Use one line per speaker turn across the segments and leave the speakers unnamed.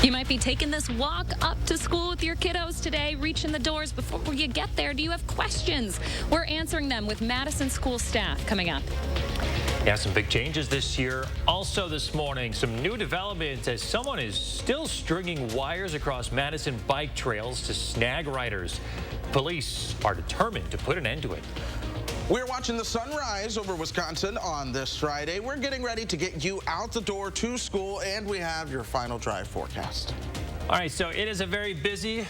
You might be taking this walk up to school with your kiddos today, reaching the doors. Before you get there, do you have questions? We're answering them with Madison school staff coming up.
Yeah, some big changes this year. Also this morning, some new developments as someone is still stringing wires across Madison bike trails to snag riders. Police are determined to put an end to it.
We're watching the sunrise over Wisconsin on this Friday. We're getting ready to get you out the door to school, and we have your final drive forecast.
All right, so it is a very busy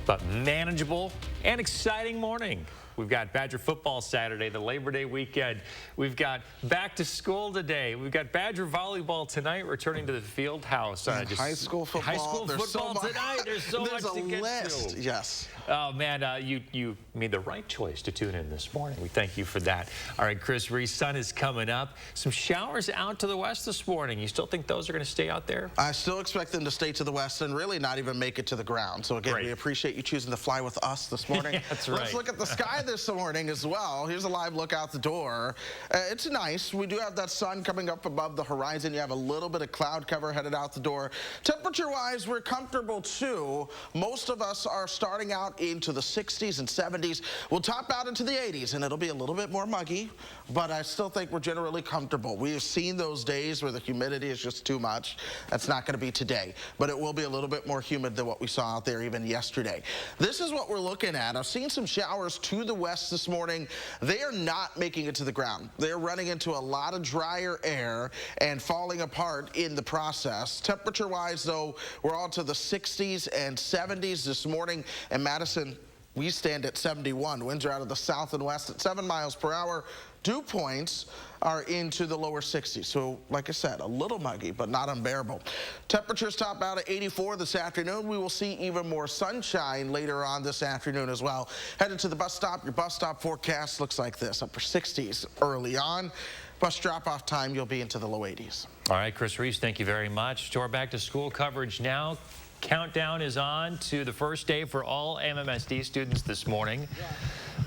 but manageable and exciting morning. We've got Badger football Saturday, the Labor Day weekend. We've got back to school today. We've got Badger volleyball tonight, returning to the field house.
High school football.
High school football tonight. There's so much to get to.
Yes.
Oh, man, you made the right choice to tune in this morning. We thank you for that. All right, Chris Reese, sun is coming up. Some showers out to the west this morning. You still think those are going to stay out there?
I still expect them to stay to the west and really not even make it to the ground. So, again, we appreciate you choosing to fly with us this morning.
Yeah, that's right.
Let's look at the sky this morning as well. Here's a live look out the door. It's nice. We do have that sun coming up above the horizon. You have a little bit of cloud cover headed out the door. Temperature-wise, we're comfortable, too. Most of us are starting out into the 60s and 70s. We'll top out into the 80s, and it'll be a little bit more muggy, but I still think we're generally comfortable. We have seen those days where the humidity is just too much. That's not going to be today, but it will be a little bit more humid than what we saw out there even yesterday. This is what we're looking at. I've seen some showers to the west this morning. They are not making it to the ground. They're running into a lot of drier air and falling apart in the process. Temperature-wise, though, we're all to the 60s and 70s this morning. In Madison, we stand at 71. Winds are out of the south and west at 7 miles per hour. Dew points are into the lower 60s. So, like I said, a little muggy, but not unbearable. Temperatures top out at 84 this afternoon. We will see even more sunshine later on this afternoon as well. Headed to the bus stop. Your bus stop forecast looks like this. Upper 60s early on. Bus drop-off time, you'll be into the low 80s.
All right, Chris Reese, thank you very much. To our back-to-school coverage now. Countdown is on to the first day for all MMSD students this morning.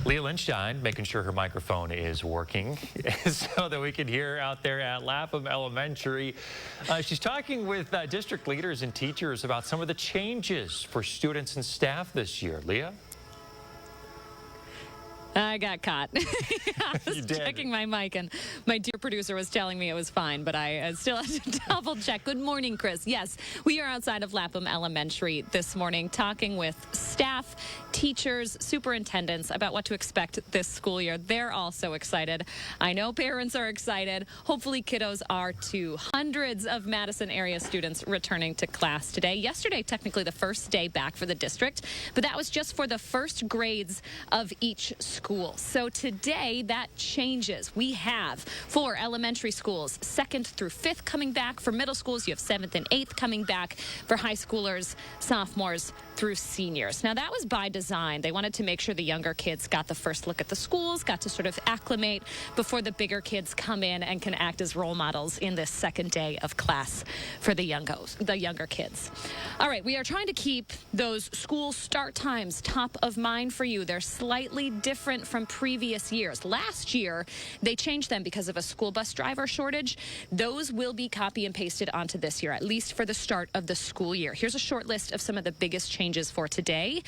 Leah Lindstein making sure her microphone is working so that we can hear out there at Lapham Elementary. She's talking with district leaders and teachers about some of the changes for students and staff this year. Leah?
I got caught. I was checking my mic, and my dear producer was telling me it was fine, but I still had to double check. Good morning, Chris. Yes, we are outside of Lapham Elementary this morning talking with staff, teachers, superintendents about what to expect this school year. They're all so excited. I know parents are excited. Hopefully kiddos are too. Hundreds of Madison area students returning to class today. Yesterday, technically the first day back for the district, but that was just for the first grades of each school. So today that changes. We have for elementary schools 2nd through 5th coming back. For middle schools, you have 7th and 8th coming back. For high schoolers, sophomores through seniors. Now that was by design. They wanted to make sure the younger kids got the first look at the schools, got to sort of acclimate before the bigger kids come in and can act as role models in this second day of class for the younger kids. All right, we are trying to keep those school start times top of mind for you. They're slightly different from previous years. Last year, they changed them because of a school bus driver shortage. Those will be copy and pasted onto this year, at least for the start of the school year. Here's a short list of some of the biggest changes for today.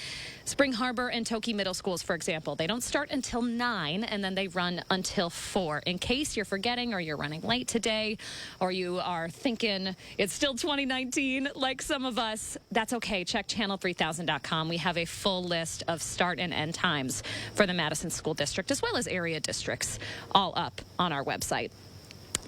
Spring Harbor and Toki middle schools, for example, they don't start until 9 and then they run until 4. In case you're forgetting or you're running late today or you are thinking it's still 2019 like some of us, that's okay. Check channel3000.com. We have a full list of start and end times for the Madison School District as well as area districts all up on our website.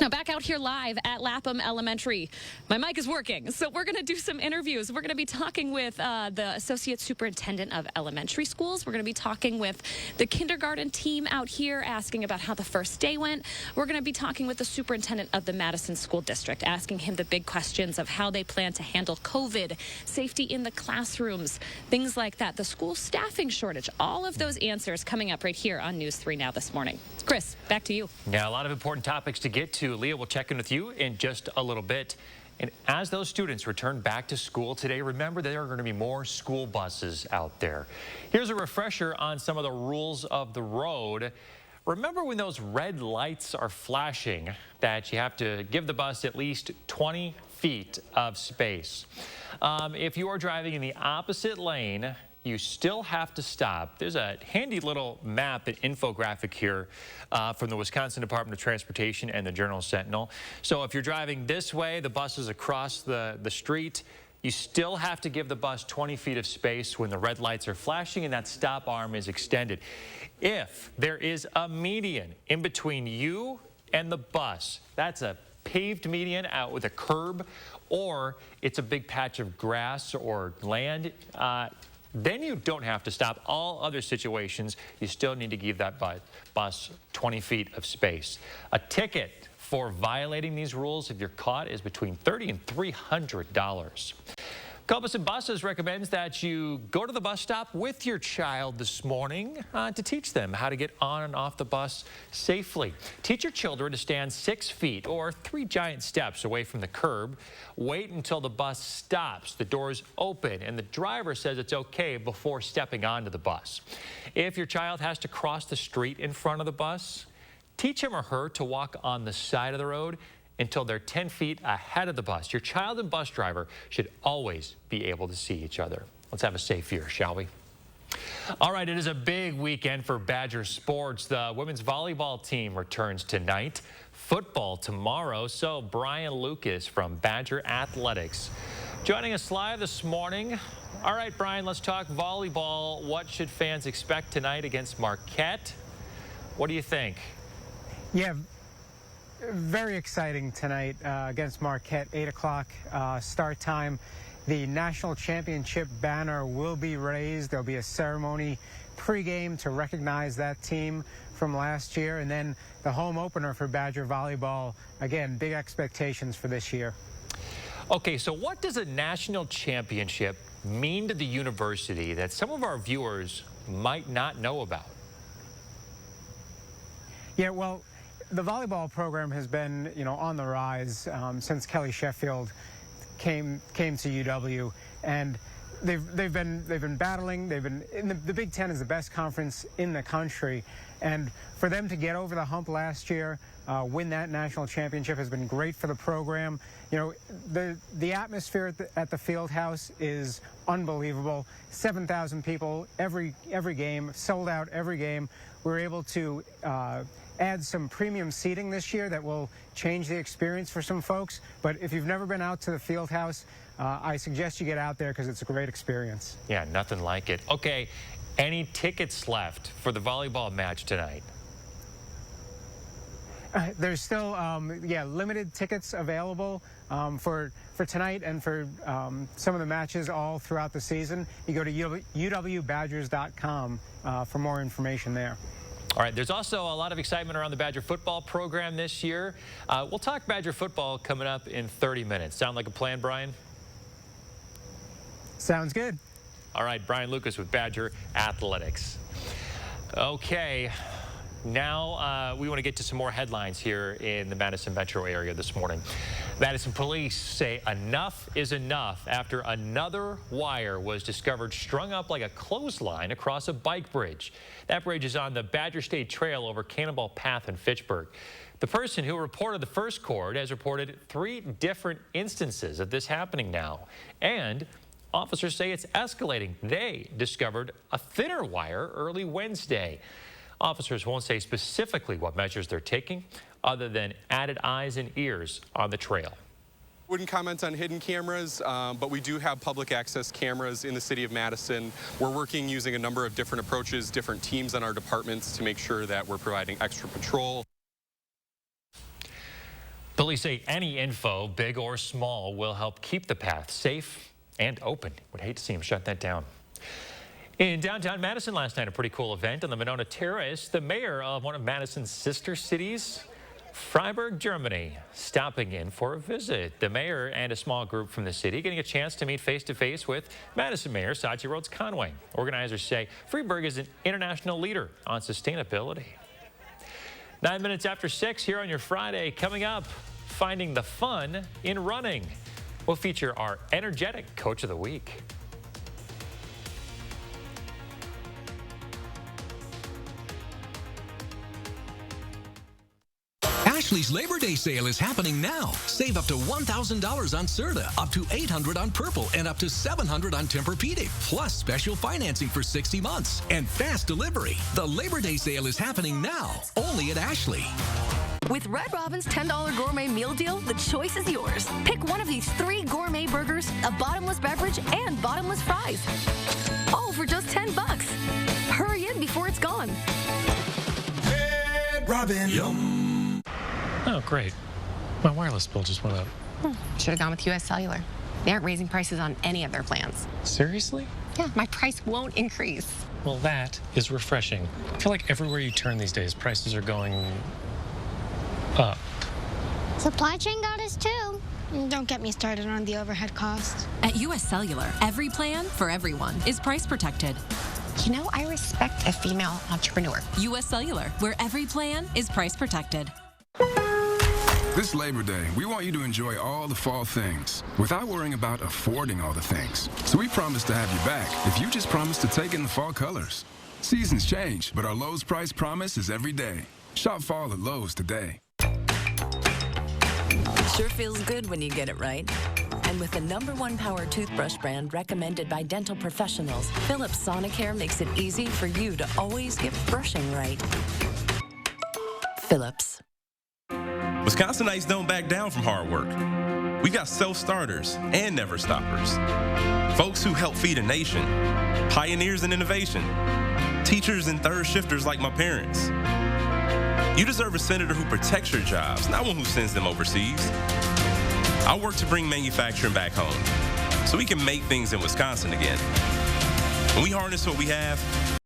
Now, back out here live at Lapham Elementary. My mic is working, so we're going to do some interviews. We're going to be talking with the Associate Superintendent of Elementary Schools. We're going to be talking with the kindergarten team out here, asking about how the first day went. We're going to be talking with the superintendent of the Madison School District, asking him the big questions of how they plan to handle COVID, safety in the classrooms, things like that, the school staffing shortage, all of those answers coming up right here on News 3 Now this morning. Chris, back to you.
Yeah, a lot of important topics to get to. Leah, we'll check in with you in just a little bit. And as those students return back to school today, remember there are going to be more school buses out there. Here's a refresher on some of the rules of the road. Remember when those red lights are flashing that you have to give the bus at least 25 feet of space. If you are driving in the opposite lane, you still have to stop. There's a handy little map and infographic here from the Wisconsin Department of Transportation and the Journal-Sentinel. So if you're driving this way, the bus is across the street. You still have to give the bus 20 feet of space when the red lights are flashing and that stop arm is extended. If there is a median in between you and the bus, that's a paved median out with a curb, or it's a big patch of grass or land, then you don't have to stop. All other situations, you still need to give that bus 20 feet of space. A ticket for violating these rules, if you're caught, is between $30 and $300. Columbus and Buses recommends that you go to the bus stop with your child this morning to teach them how to get on and off the bus safely. Teach your children to stand 6 feet or 3 giant steps away from the curb. Wait until the bus stops, the doors open, and the driver says it's okay before stepping onto the bus. If your child has to cross the street in front of the bus, teach him or her to walk on the side of the road until they're 10 feet ahead of the bus. Your child and bus driver should always be able to see each other. Let's have a safe year, shall we? All right, it is a big weekend for Badger sports. The women's volleyball team returns tonight, football tomorrow. So Brian Lucas from Badger Athletics joining us live this morning. All right, Brian, let's talk volleyball. What should fans expect tonight against Marquette? What do you think?
Yeah, very exciting tonight against Marquette, 8 o'clock start time. The national championship banner will be raised. There'll be a ceremony pregame to recognize that team from last year, and then the home opener for Badger volleyball. Again, big expectations for this year.
Okay, so what does a national championship mean to the university that some of our viewers might not know about?
Yeah, well, the volleyball program has been, on the rise since Kelly Sheffield came to UW, and they've been battling. They've been the Big Ten is the best conference in the country, and for them to get over the hump last year, win that national championship has been great for the program. The atmosphere at the field house is unbelievable. 7,000 people every game, sold out every game. We're able to add some premium seating this year that will change the experience for some folks. But if you've never been out to the field house, I suggest you get out there because it's a great experience.
Yeah, nothing like it. Okay, any tickets left for the volleyball match tonight?
There's still, limited tickets available for tonight and for some of the matches all throughout the season. You go to uwbadgers.com for more information there.
All right, there's also a lot of excitement around the Badger football program this year. We'll talk Badger football coming up in 30 minutes. Sound like a plan, Brian?
Sounds good.
All right, Brian Lucas with Badger Athletics. Okay, now we want to get to some more headlines here in the Madison metro area this morning. Madison police say enough is enough after another wire was discovered strung up like a clothesline across a bike bridge. That bridge is on the Badger State Trail over Cannonball Path in Fitchburg. The person who reported the first cord has reported 3 different instances of this happening now, and officers say it's escalating. They discovered a thinner wire early Wednesday. Officers won't say specifically what measures they're taking other than added eyes and ears on the trail.
Wouldn't comment on hidden cameras, but we do have public access cameras in the city of Madison. We're working using a number of different approaches, different teams in our departments to make sure that we're providing extra patrol.
Police say any info, big or small, will help keep the path safe and open. Would hate to see him shut that down. In downtown Madison last night, a pretty cool event on the Monona Terrace. The mayor of one of Madison's sister cities, Freiburg, Germany, stopping in for a visit. The mayor and a small group from the city getting a chance to meet face-to-face with Madison Mayor Sachi Rhodes Conway. Organizers say Freiburg is an international leader on sustainability. 9 minutes after 6 here on your Friday. Coming up, finding the fun in running. We'll feature our energetic coach of the week.
Ashley's Labor Day sale is happening now. Save up to $1,000 on Serta, up to $800 on Purple, and up to $700 on Tempur-Pedic. Plus special financing for 60 months and fast delivery. The Labor Day sale is happening now, only at Ashley.
With Red Robin's $10 gourmet meal deal, the choice is yours. Pick one of these 3 gourmet burgers, a bottomless beverage, and bottomless fries. All for just $10. Hurry in before it's gone.
Red Robin.
Yum. Oh, great. My wireless bill just went up.
Should have gone with US Cellular. They aren't raising prices on any of their plans.
Seriously?
Yeah, my price won't increase.
Well, that is refreshing. I feel like everywhere you turn these days, prices are going up.
Supply chain got us too. Don't get me started on the overhead cost.
At US Cellular, every plan for everyone is price protected.
You know, I respect a female entrepreneur.
US Cellular, where every plan is price protected.
This Labor Day, we want you to enjoy all the fall things without worrying about affording all the things. So we promise to have you back if you just promise to take in the fall colors. Seasons change, but our Lowe's price promise is every day. Shop fall at Lowe's today.
Sure feels good when you get it right. And with the #1 power toothbrush brand recommended by dental professionals, Philips Sonicare makes it easy for you to always get brushing right. Philips.
Wisconsinites don't back down from hard work. We got self-starters and never-stoppers. Folks who help feed a nation. Pioneers in innovation. Teachers and third-shifters like my parents. You deserve a senator who protects your jobs, not one who sends them overseas. I work to bring manufacturing back home so we can make things in Wisconsin again. When we harness what we have,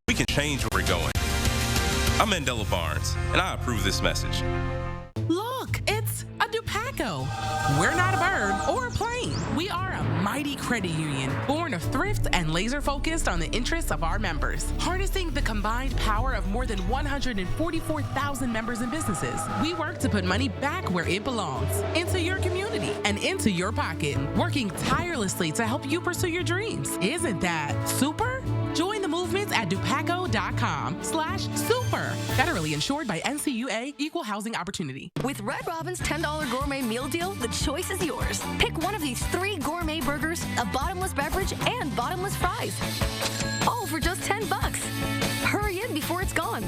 we can change where we're going. I'm Mandela Barnes, and I approve this message.
Look, it's a Dupaco. We're not a bird or a plane. We are a mighty credit union, born of thrift and laser focused on the interests of our members. Harnessing the combined power of more than 144,000 members and businesses, we work to put money back where it belongs, into your community and into your pocket, working tirelessly to help you pursue your dreams. Isn't that super? Join the movement at dupaco.com/super. Federally insured by NCUA, Equal Housing Opportunity.
With Red Robin's $10 gourmet meal deal, the choice is yours. Pick one of these 3 gourmet burgers, a bottomless beverage, and bottomless fries. All for just $10. Hurry in before it's gone.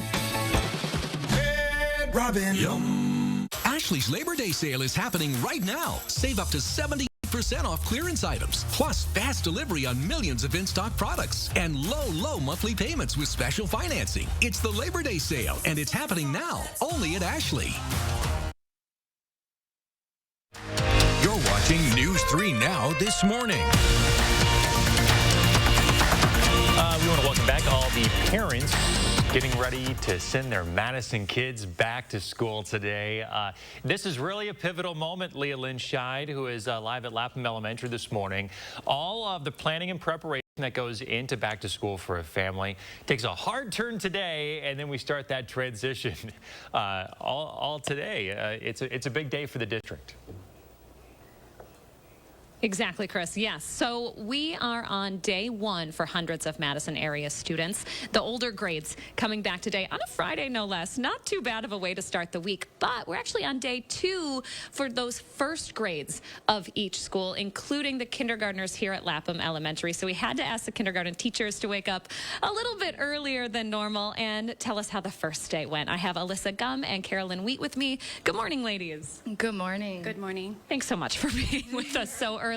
Red Robin.
Yum. Ashley's Labor Day sale is happening right now. Save up to 70% off clearance items, plus fast delivery on millions of in-stock products, and low monthly payments with special financing. It's the Labor Day sale, and it's happening now, only at Ashley.
You're watching News 3 Now this morning.
We want to welcome back all the parents getting ready to send their Madison kids back to school today. This is really a pivotal moment. Leah Lynn Scheid, who is live at Lapham Elementary this morning. All of the planning and preparation that goes into back to school for a family takes a hard turn today, and then we start that transition all today. It's a big day for the district.
Exactly, Chris. Yes. So we are on day 1 for hundreds of Madison area students. The older grades coming back today on a Friday, no less. Not too bad of a way to start the week, but we're actually on day 2 for those first grades of each school, including the kindergartners here at Lapham Elementary. So we had to ask the kindergarten teachers to wake up a little bit earlier than normal and tell us how the first day went. I have Alyssa Gum and Carolyn Wheat with me. Good morning, ladies.
Good morning. Good morning.
Thanks so much for being with us so early. No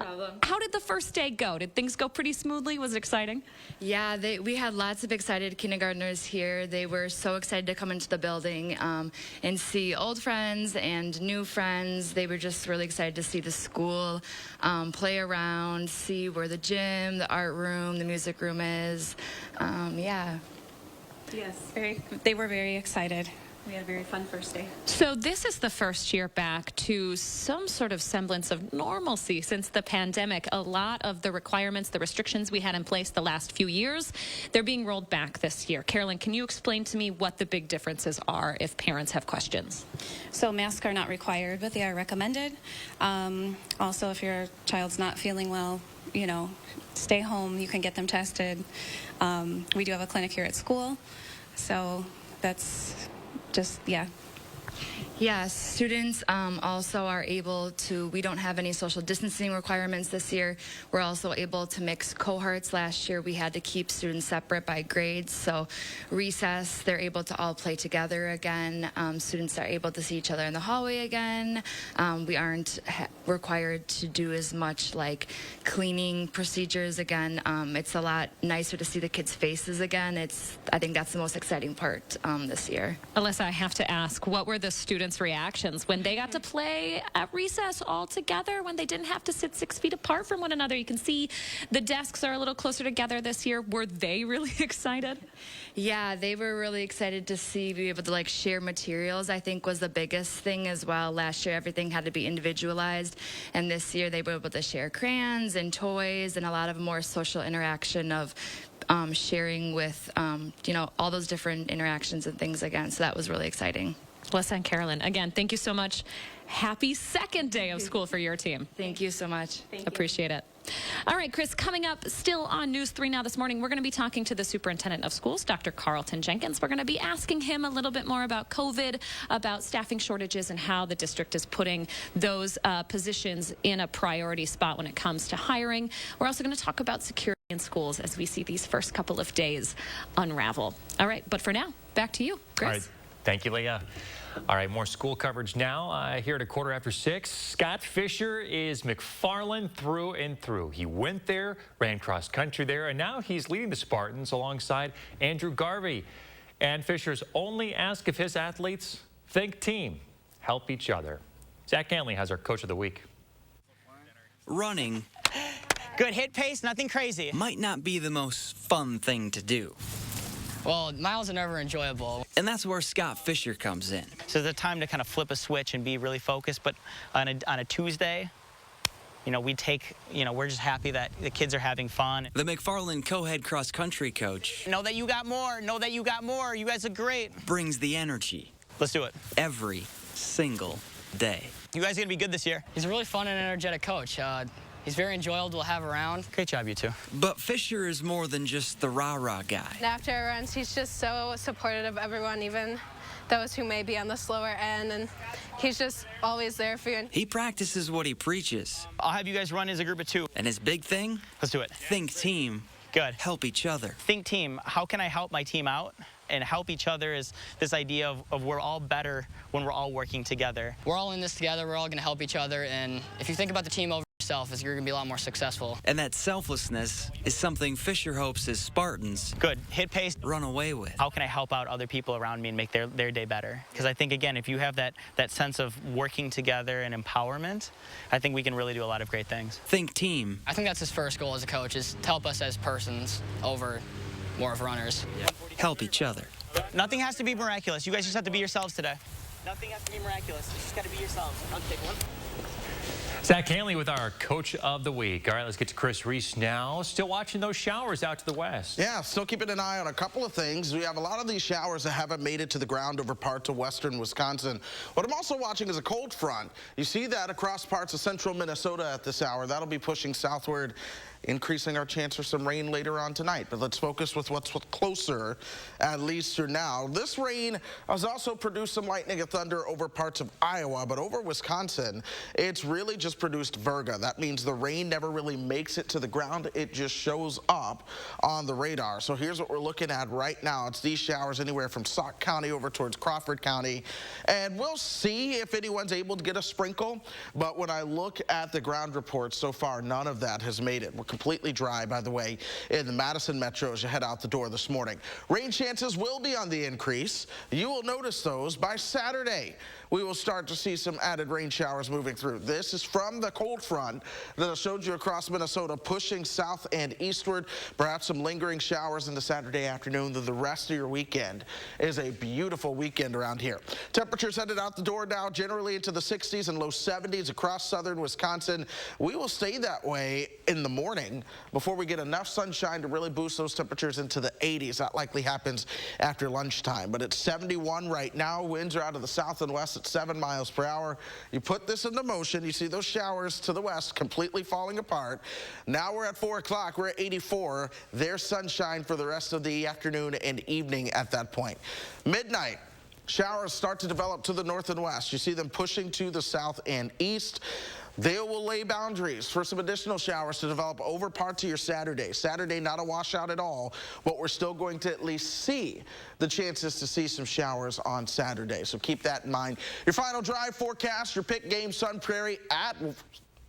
problem. How did the first day go? Did things go pretty smoothly? Was it exciting?
Yeah, we had lots of excited kindergartners here. They were so excited to come into the building and see old friends and new friends. They were just really excited to see the school, play around, see where the gym, the art room, the music room is. Yeah.
Yes, they were very excited. We had a very fun first day.
So this is the first year back to some sort of semblance of normalcy since the pandemic. A lot of the requirements, the restrictions we had in place the last few years, they're being rolled back this year. Carolyn, can you explain to me what the big differences are if parents have questions?
So masks are not required, but they are recommended. Also, if your child's not feeling well, stay home. You can get them tested. We do have a clinic here at school, so that's just, yeah.
Yes, students also are able to, we don't have any social distancing requirements this year. We're also able to mix cohorts. Last year we had to keep students separate by grades, so recess, they're able to all play together again. Students are able to see each other in the hallway again. We aren't required to do as much like cleaning procedures again. It's a lot nicer to see the kids' faces again. I think that's the most exciting part this year.
Alyssa, I have to ask, what were the students' reactions when they got to play at recess all together, when they didn't have to sit 6 feet apart from one another? You can see the desks are a little closer together this year. Were they really excited?
Yeah, they were really excited to be able to like share materials, I think was the biggest thing as well. Last year everything had to be individualized, and this year they were able to share crayons and toys and a lot of more social interaction of sharing with you know, all those different interactions and things again. So that was really exciting.
Alyssa and Carolyn, again, thank you so much. Happy second day of school for your team.
Thank you so much.
Appreciate it. All right, Chris, coming up still on News 3 Now this morning, we're going to be talking to the superintendent of schools, Dr. Carlton Jenkins. We're going to be asking him a little bit more about COVID, about staffing shortages, and how the district is putting those positions in a priority spot when it comes to hiring. We're also going to talk about security in schools as we see these first couple of days unravel. All right, but for now, back to you, Chris.
All right. Thank you, Leah. All right, more school coverage now. Here at 6:15. Scott Fisher is McFarland through and through. He went there, ran cross country there, and now he's leading the Spartans alongside Andrew Garvey. And Fisher's only ask of his athletes, think team, help each other. Zach Hanley has our Coach of the Week.
Running.
Good hit pace, nothing crazy.
Might not be the most fun thing to do.
Well, miles are never enjoyable.
And that's where Scott Fisher comes in.
So there's a time to kind of flip a switch and be really focused. But on a Tuesday, you know, we're just happy that the kids are having fun.
The McFarland co-head cross-country coach.
Know that you got more. Know that you got more. You guys are great.
Brings the energy.
Let's do it.
Every single day.
You guys are going to be good this year. He's a really fun and energetic coach. He's very enjoyable to have around. Great job, you two.
But Fisher is more than just the rah-rah guy.
After runs, he's just so supportive of everyone, even those who may be on the slower end, and he's just always there for you.
He practices what he preaches.
I'll have you guys run as a group of 2.
And his big thing?
Let's do it.
Think team.
Good.
Help each other.
Think team. How can I help my team out? And help each other is this idea of we're all better when we're all working together. We're all in this together. We're all going to help each other. And if you think about the team over yourself, you're going to be a lot more successful.
And that selflessness is something Fisher hopes his Spartans
good hit pace
run away with.
How can I help out other people around me and make their day better? Because I think, again, if you have that sense of working together and empowerment, I think we can really do a lot of great things.
Think team.
I think that's his first goal as a coach, is to help us as persons over more of runners.
Help each other.
Nothing has to be miraculous. You guys just have to be yourselves today. Nothing has to be miraculous. You just got to be yourselves. I'll take one.
Zach Hanley with our Coach of the Week. All right, let's get to Chris Reese now. Still watching those showers out to the west.
Yeah, still keeping an eye on a couple of things. We have a lot of these showers that haven't made it to the ground over parts of western Wisconsin. What I'm also watching is a cold front. You see that across parts of central Minnesota at this hour. That'll be pushing southward, increasing our chance for some rain later on tonight. But let's focus with what's closer, at least for now. This rain has also produced some lightning and thunder over parts of Iowa, but over Wisconsin, it's really just produced virga. That means the rain never really makes it to the ground. It just shows up on the radar. So here's what we're looking at right now. It's these showers anywhere from Sauk County over towards Crawford County. And we'll see if anyone's able to get a sprinkle. But when I look at the ground reports so far, none of that has made it. We're completely dry, by the way, in the Madison metro as you head out the door this morning. Rain chances will be on the increase. You will notice those by Saturday. We will start to see some added rain showers moving through. This is from the cold front that I showed you across Minnesota, pushing south and eastward. Perhaps some lingering showers into Saturday afternoon. The rest of your weekend is a beautiful weekend around here. Temperatures headed out the door now, generally into the 60s and low 70s across southern Wisconsin. We will stay that way in the morning before we get enough sunshine to really boost those temperatures into the 80s. That likely happens after lunchtime. But it's 71 right now. Winds are out of the south and west at 7 miles per hour. You put this into motion, you see those showers to the west completely falling apart. Now we're at 4 o'clock, we're at 84. There's sunshine for the rest of the afternoon and evening at that point. Midnight, Showers start to develop to the north and west. You see them pushing to the south and east. They will lay boundaries for some additional showers to develop over parts of your Saturday. Saturday, not a washout at all, but we're still going to at least see the chances to see some showers on Saturday. So keep that in mind. Your final drive forecast, your pick game, Sun Prairie at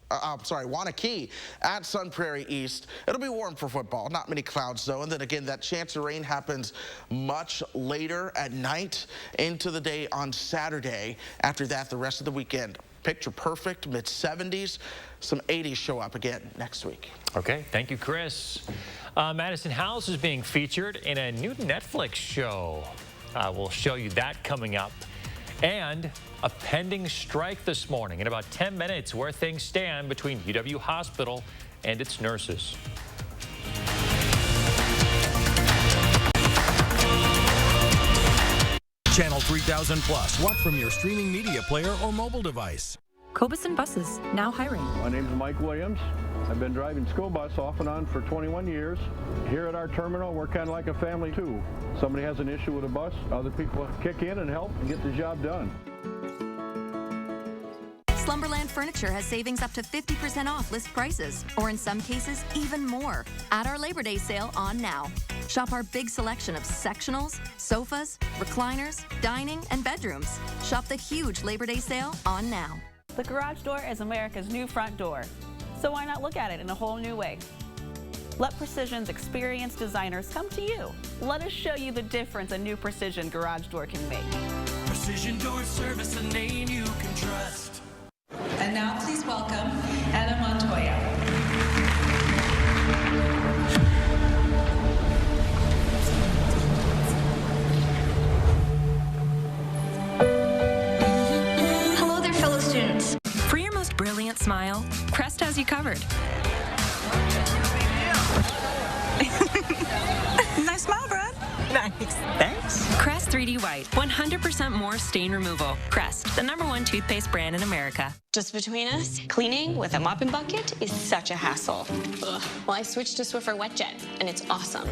Wanakee at Sun Prairie East. It'll be warm for football. Not many clouds, though. And then again, that chance of rain happens much later at night into the day on Saturday. After that, the rest of the weekend, picture perfect, mid-70s. Some 80s show up again next week.
Okay, thank you, Chris. Madison House is being featured in a new Netflix show. We'll show you that coming up. And a pending strike this morning. In about 10 minutes, where things stand between UW Hospital and its nurses.
Channel 3000 Plus. Watch from your streaming media player or mobile device.
Cobison Buses, now hiring.
My name is Mike Williams. I've been driving school bus off and on for 21 years. Here at our terminal, we're kind of like a family too. Somebody has an issue with a bus, other people kick in and help and get the job done.
Slumberland Furniture has savings up to 50% off list prices, or in some cases, even more, at our Labor Day sale on now. Shop our big selection of sectionals, sofas, recliners, dining, and bedrooms. Shop the huge Labor Day sale on now.
The garage door is America's new front door, so why not look at it in a whole new way? Let Precision's experienced designers come to you. Let us show you the difference a new Precision garage door can make.
Precision Door Service, a name you can trust.
And now please welcome Anna Montoya.
Hello there, fellow students.
For your most brilliant smile, Crest has you covered.
Nice smile, Brad. Nice. Thanks.
Crest 3D White, 100% more stain removal. Crest, the #1 toothpaste brand in America.
Just between us, cleaning with a mopping bucket is such a hassle. Ugh. Well, I switched to Swiffer WetJet, and it's awesome.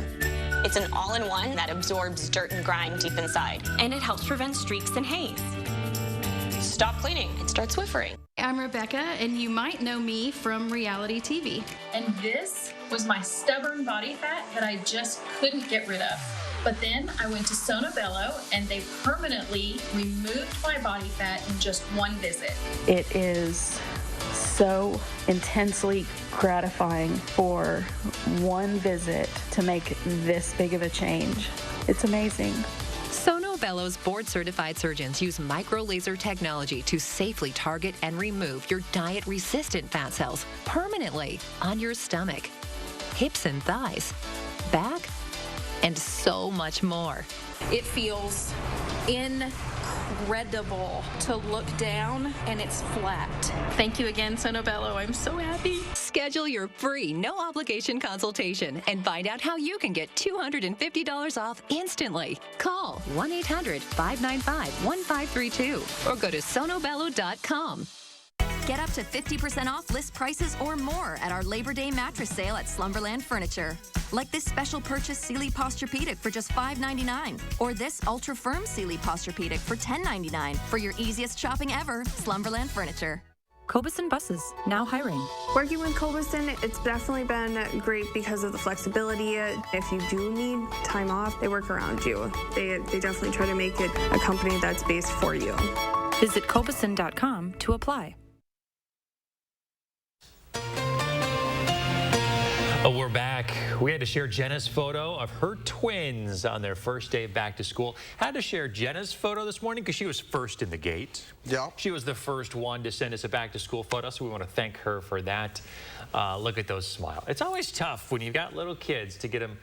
It's an all-in-one that absorbs dirt and grime deep inside, and it helps prevent streaks and haze. Stop cleaning and start Swiffering.
I'm Rebecca, and you might know me from reality TV. And this was my stubborn body fat that I just couldn't get rid of. But then I went to Sono Bello, and they permanently removed my body fat in just one visit.
It is so intensely gratifying for one visit to make this big of a change. It's amazing.
Sono Bello's board-certified surgeons use micro-laser technology to safely target and remove your diet-resistant fat cells permanently on your stomach, hips and thighs, back, and so much more.
It feels incredible to look down, and it's flat.
Thank you again, Sono Bello. I'm so happy.
Schedule your free, no-obligation consultation and find out how you can get $250 off instantly. Call 1-800-595-1532 or go to sonobello.com.
Get up to 50% off list prices or more at our Labor Day mattress sale at Slumberland Furniture. Like this special purchase Sealy Posturepedic for just $5.99, or this ultra firm Sealy Posturepedic for $10.99. For your easiest shopping ever, Slumberland Furniture.
Cobison Buses, now hiring.
Working with Cobison, it's definitely been great because of the flexibility. If you do need time off, they work around you. They definitely try to make it a company that's based for you.
Visit cobison.com to apply.
We're back. We had to share Jenna's photo of her twins on their first day back to school. Had to share Jenna's photo this morning because she was first in the gate.
Yeah.
She was the first one to send us a back to school photo, so we want to thank her for that. Look at those smiles. It's always tough when you've got little kids to get them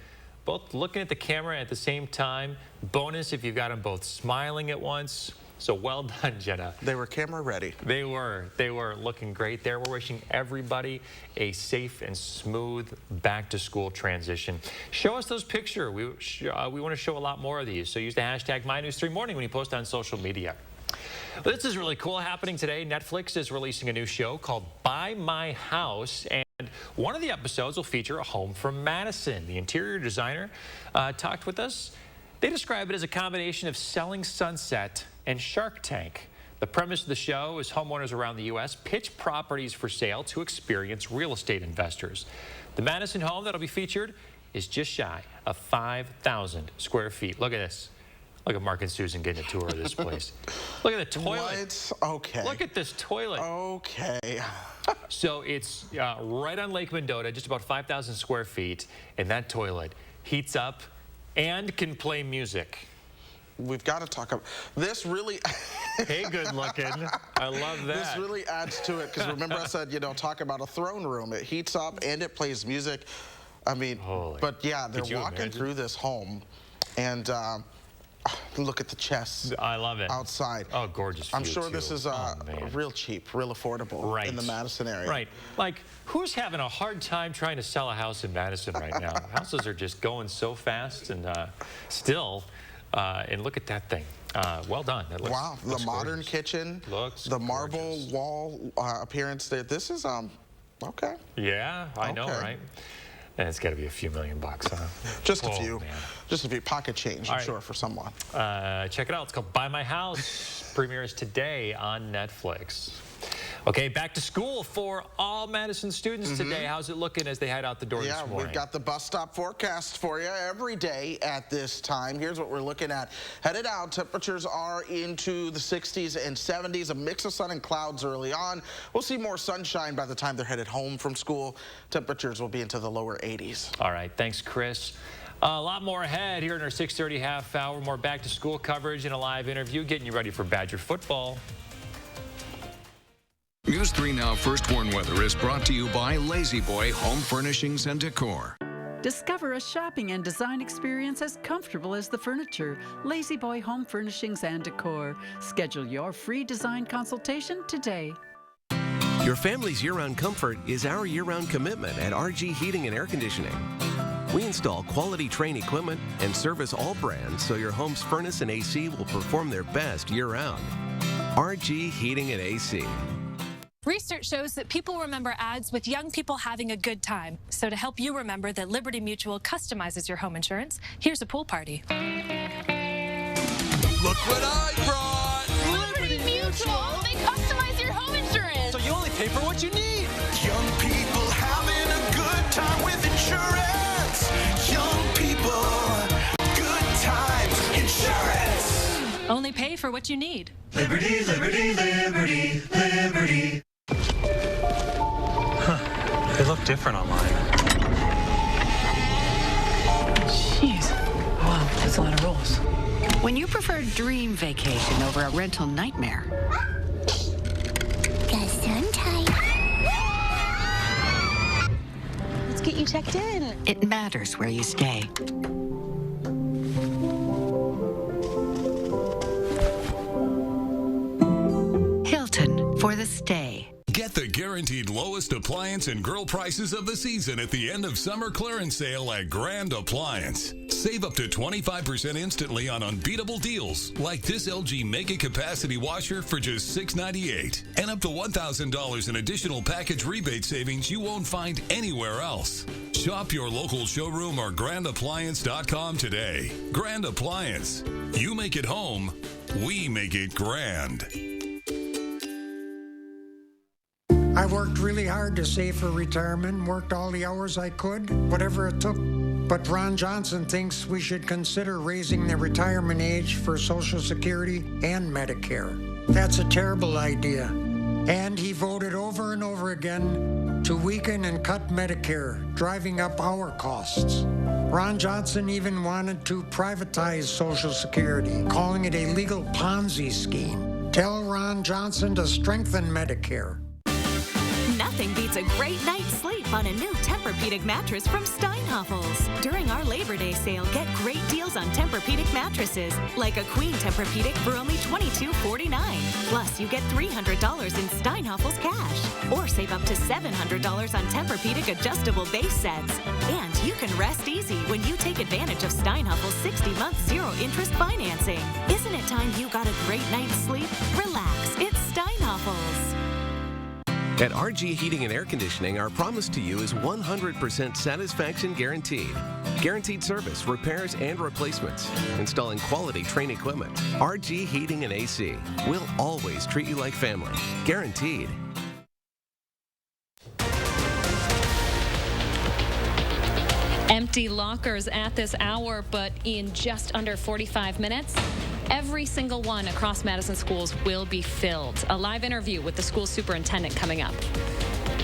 both looking at the camera at the same time. Bonus if you've got them both smiling at once. So well done, Jenna.
They were camera ready.
They were looking great there. We're wishing everybody a safe and smooth back to school transition. Show us those pictures. We want to show a lot more of these. So use the hashtag MyNews3Morning when you post on social media. But this is really cool happening today. Netflix is releasing a new show called Buy My House, and one of the episodes will feature a home from Madison. The interior designer talked with us. They describe it as a combination of Selling Sunset and Shark Tank. The premise of the show is homeowners around the U.S. pitch properties for sale to experienced real estate investors. The Madison home that'll be featured is just shy of 5,000 square feet. Look at this. Look at Mark and Susan getting a tour of this place. Look at the toilet.
What? Okay.
Look at this toilet.
Okay.
So it's right on Lake Mendota, just about 5,000 square feet, and that toilet heats up and can play music.
We've got to talk about this. Really.
Hey, good looking. I love that.
This really adds to it because remember I said, you know, talk about a throne room. It heats up and it plays music. I mean, but yeah, they're walking through this home, and look at the chests.
I love it.
Outside.
Oh, gorgeous view,
I'm sure this is real cheap, real affordable in the Madison area.
Right. Like, who's having a hard time trying to sell a house in Madison right now? Houses are just going so fast, and still, and look at that thing. Well done. It looks,
wow. The modern kitchen.
Looks
the marble wall appearance there. This is, okay.
Yeah, I know, right? And it's got to be a few $1,000,000, huh?
Just a few. Man. Just a few pocket change, I'm sure, for someone.
Check it out. It's called Buy My House. Premieres today on Netflix. Okay, back to school for all Madison students today. How's it looking as they head out the door this morning?
Yeah, we've got the bus stop forecast for you every day at this time. Here's what we're looking at. Headed out, temperatures are into the 60s and 70s, a mix of sun and clouds early on. We'll see more sunshine by the time they're headed home from school. Temperatures will be into the lower 80s.
All right, thanks, Chris. A lot more ahead here in our 6:30 half hour. More back to school coverage and a live interview getting you ready for Badger football.
News 3 Now First Warn Weather is brought to you by Lazy Boy Home Furnishings and Decor.
Discover a shopping and design experience as comfortable as the furniture. Lazy Boy Home Furnishings and Decor. Schedule your free design consultation today.
Your family's year-round comfort is our year-round commitment at RG Heating and Air Conditioning. We install quality Trane equipment and service all brands so your home's furnace and AC will perform their best year-round. RG Heating and AC.
Research shows that people remember ads with young people having a good time. So to help you remember that Liberty Mutual customizes your home insurance, here's a pool party.
Look what I brought!
Liberty Mutual! They customize your home insurance!
So you only pay for what you need! Young people having a good time with insurance! Young people, good times, insurance!
Only pay for what you need.
Liberty, liberty, liberty, liberty.
They look different online.
Jeez. Wow, that's a lot of rules. When you prefer dream vacation over a rental nightmare.
Let's get you checked in.
It matters where you stay. Hilton for the stay.
Get the guaranteed lowest appliance and grill prices of the season at the end of summer clearance sale at Grand Appliance. Save up to 25% instantly on unbeatable deals like this LG Mega Capacity Washer for just $698 and up to $1,000 in additional package rebate savings you won't find anywhere else. Shop your local showroom or grandappliance.com today. Grand Appliance. You make it home, we make it grand.
I worked really hard to save for retirement, worked all the hours I could, whatever it took. But Ron Johnson thinks we should consider raising the retirement age for Social Security and Medicare. That's a terrible idea. And he voted over and over again to weaken and cut Medicare, driving up our costs. Ron Johnson even wanted to privatize Social Security, calling it a legal Ponzi scheme. Tell Ron Johnson to strengthen Medicare.
Nothing beats a great night's sleep on a new Tempur-Pedic mattress from Steinhoffels. During our Labor Day sale, get great deals on Tempur-Pedic mattresses, like a queen Tempur-Pedic for only $22.49. Plus, you get $300 in Steinhoffels cash. Or save up to $700 on Tempur-Pedic adjustable base sets. And you can rest easy when you take advantage of Steinhoffels' 60-month zero-interest financing. Isn't it time you got a great night's sleep? Relax, it's Steinhoffels.
At RG Heating and Air Conditioning, our promise to you is 100% satisfaction guaranteed. Guaranteed service, repairs, and replacements. Installing quality Trane equipment. RG Heating and AC. We'll always treat you like family. Guaranteed.
Empty lockers at this hour, but in just under 45 minutes, every single one across Madison schools will be filled. A live interview with the school superintendent coming up.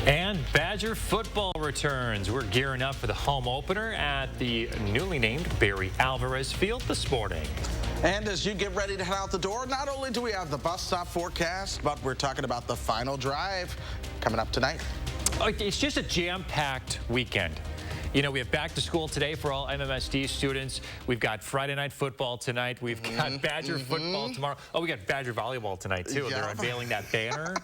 And Badger football returns. We're gearing up for the home opener at the newly named Barry Alvarez Field this morning.
And as you get ready to head out the door, not only do we have the bus stop forecast, but we're talking about the final drive coming up tonight.
It's just a jam-packed weekend. You know, we have back to school today for all MMSD students. We've got Friday night football tonight. We've got Badger football tomorrow. Oh, we got Badger volleyball tonight, too.
Yeah.
They're unveiling that banner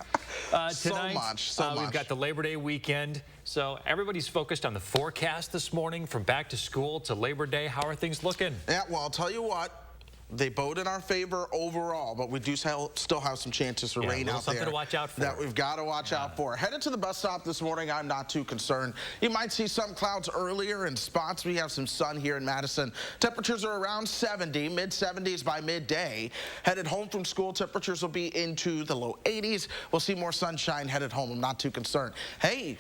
tonight.
So much.
We've got the Labor Day weekend. So everybody's focused on the forecast this morning from back to school to Labor Day. How are things looking?
Yeah, well, I'll tell you what. They bode in our favor overall, but we do still have some chances for rain out there.
Something to watch out for.
That we've got to watch out for. Headed to the bus stop this morning, I'm not too concerned. You might see some clouds earlier in spots. We have some sun here in Madison. Temperatures are around 70, mid-70s by midday. Headed home from school, temperatures will be into the low 80s. We'll see more sunshine headed home. I'm not too concerned. Hey,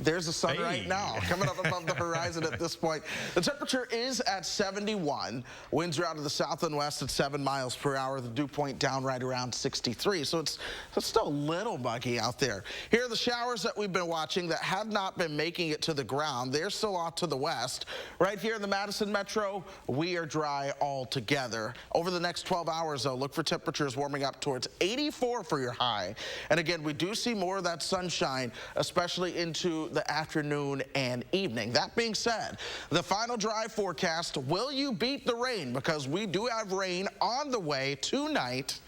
there's the sun right now, coming up above the horizon at this point. The temperature is at 71. Winds are out of the south and west at 7 miles per hour. The dew point down right around 63. So it's still a little muggy out there. Here are the showers that we've been watching that have not been making it to the ground. They're still off to the west. Right here in the Madison Metro, we are dry altogether. Over the next 12 hours, though, look for temperatures warming up towards 84 for your high. And again, we do see more of that sunshine, especially into the afternoon and evening. That being said, the final drive forecast, will you beat the rain? Because we do have rain on the way tonight.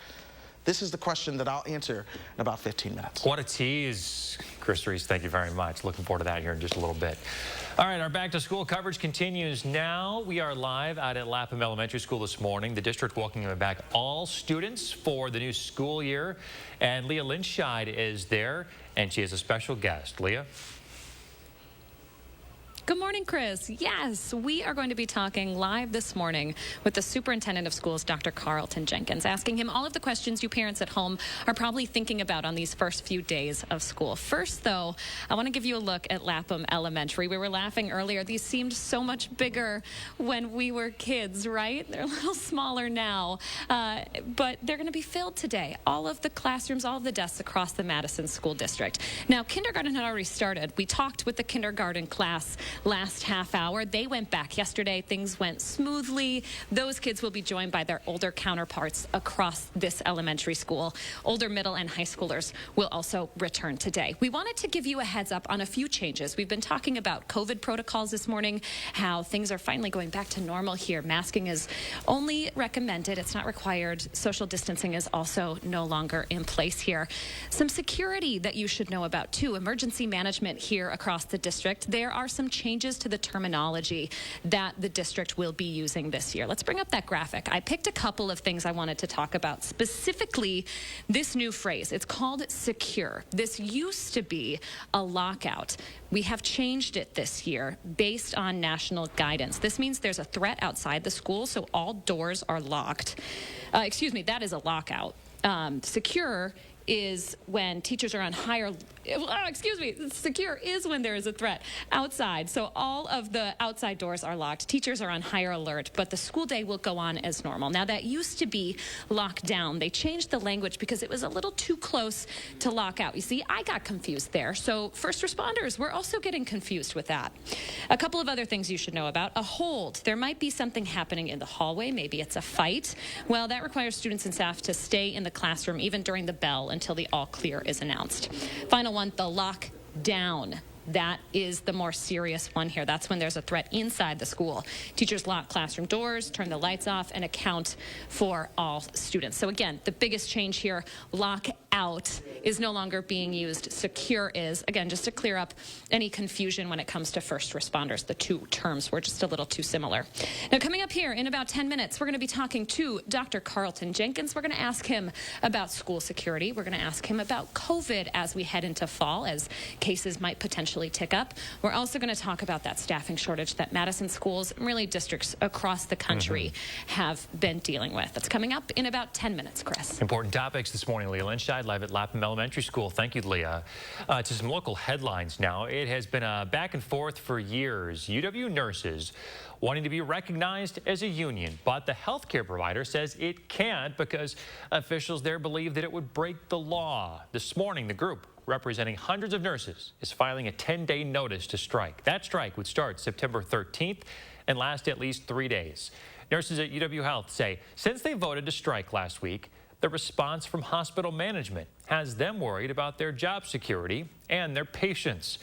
This is the question that I'll answer in about 15 minutes.
What a tease, Chris Reese. Thank you very much. Looking forward to that here in just a little bit. All right, our back to school coverage continues now. We are live out at Lapham Elementary School this morning. The district welcoming back all students for the new school year. And Leah Linscheid is there, and she is a special guest. Leah?
Good morning, Chris. Yes, we are going to be talking live this morning with the superintendent of schools, Dr. Carlton Jenkins, asking him all of the questions you parents at home are probably thinking about on these first few days of school. First, though, I want to give you a look at Lapham Elementary. We were laughing earlier. These seemed so much bigger when we were kids, right? They're a little smaller now, but they're going to be filled today. All of the classrooms, all of the desks across the Madison School District. Now, kindergarten had already started. We talked with the kindergarten class last half hour. They went back yesterday. Things went smoothly. Those kids will be joined by their older counterparts across this elementary school. Older middle and high schoolers will also return today. We wanted to give you a heads up on a few changes. We've been talking about COVID protocols this morning, how things are finally going back to normal here. Masking is only recommended. It's not required. Social distancing is also no longer in place here. Some security that you should know about too. Emergency management here across the district. There are some changes to the terminology that the district will be using this year. Let's bring up that graphic. I picked a couple of things I wanted to talk about, specifically this new phrase. It's called secure. This used to be a lockout. We have changed it this year based on national guidance. This means there's a threat outside the school, so all doors are locked. That is a lockout. Secure is when teachers are on higher, secure is when there is a threat outside. So all of the outside doors are locked. Teachers are on higher alert, but the school day will go on as normal. Now that used to be locked down. They changed the language because it was a little too close to lock out. You see, I got confused there. So first responders, we're also getting confused with that. A couple of other things you should know about. A hold. There might be something happening in the hallway. Maybe it's a fight. Well, that requires students and staff to stay in the classroom even during the bell until the all clear is announced. Final one, the lockdown. That is the more serious one here. That's when there's a threat inside the school. Teachers lock classroom doors, turn the lights off, and account for all students. So again, the biggest change here, lock out is no longer being used. Secure is. Again, just to clear up any confusion when it comes to first responders. The two terms were just a little too similar. Now, coming up here in about 10 minutes, we're going to be talking to Dr. Carlton Jenkins. We're going to ask him about school security. We're going to ask him about COVID as we head into fall, as cases might potentially tick up. We're also going to talk about that staffing shortage that Madison schools and really districts across the country have been dealing with. That's coming up in about 10 minutes, Chris.
Important topics this morning. Leah Lynchide live at Lapham Elementary School. Thank you, Leah. To some local headlines now. It has been a back and forth for years. UW nurses wanting to be recognized as a union, but the healthcare provider says it can't because officials there believe that it would break the law. This morning, the group representing hundreds of nurses is filing a 10-day notice to strike. That strike would start September 13th and last at least 3 days. Nurses at UW Health say since they voted to strike last week, the response from hospital management has them worried about their job security and their patients.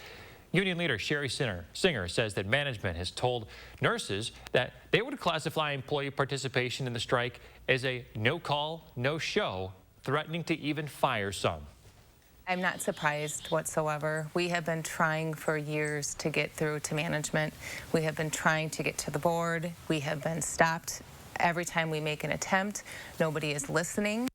Union leader Sherry Singer says that management has told nurses that they would classify employee participation in the strike as a no-call, no-show, threatening to even fire some.
I'm not surprised whatsoever. We have been trying for years to get through to management. We have been trying to get to the board. We have been stopped every time we make an attempt. Nobody is listening.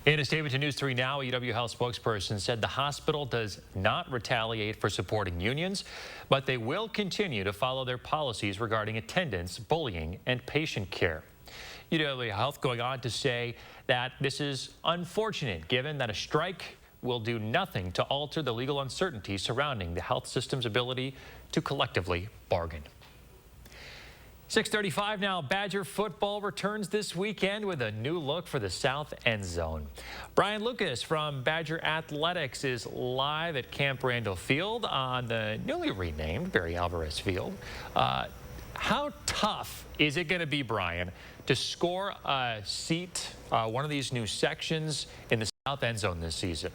In a statement to News 3 Now, a UW Health spokesperson said the hospital does not retaliate for supporting unions, but they will continue to follow their policies regarding attendance, bullying, and patient care. UW Health going on to say that this is unfortunate, given that a strike will do nothing to alter the legal uncertainty surrounding the health system's ability to collectively bargain. 6:35 now. Badger football returns this weekend with a new look for the south end zone. Brian Lucas from Badger Athletics is live at Camp Randall Field on the newly renamed Barry Alvarez Field. How tough is it going to be, Brian, to score a seat, one of these new sections in the south end zone this season?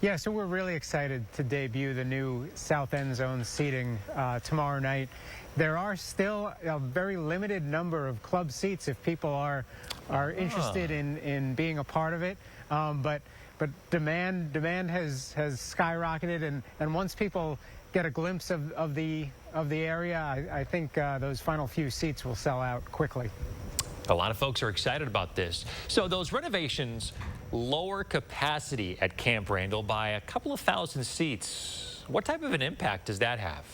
Yeah, so we're really excited to debut the new south end zone seating tomorrow night. There are still a very limited number of club seats if people are interested in being a part of it. But demand has skyrocketed, and once people get a glimpse of the area, I think those final few seats will sell out quickly.
A lot of folks are excited about this. So those renovations lower capacity at Camp Randall by a couple of thousand seats. What type of an impact does that have?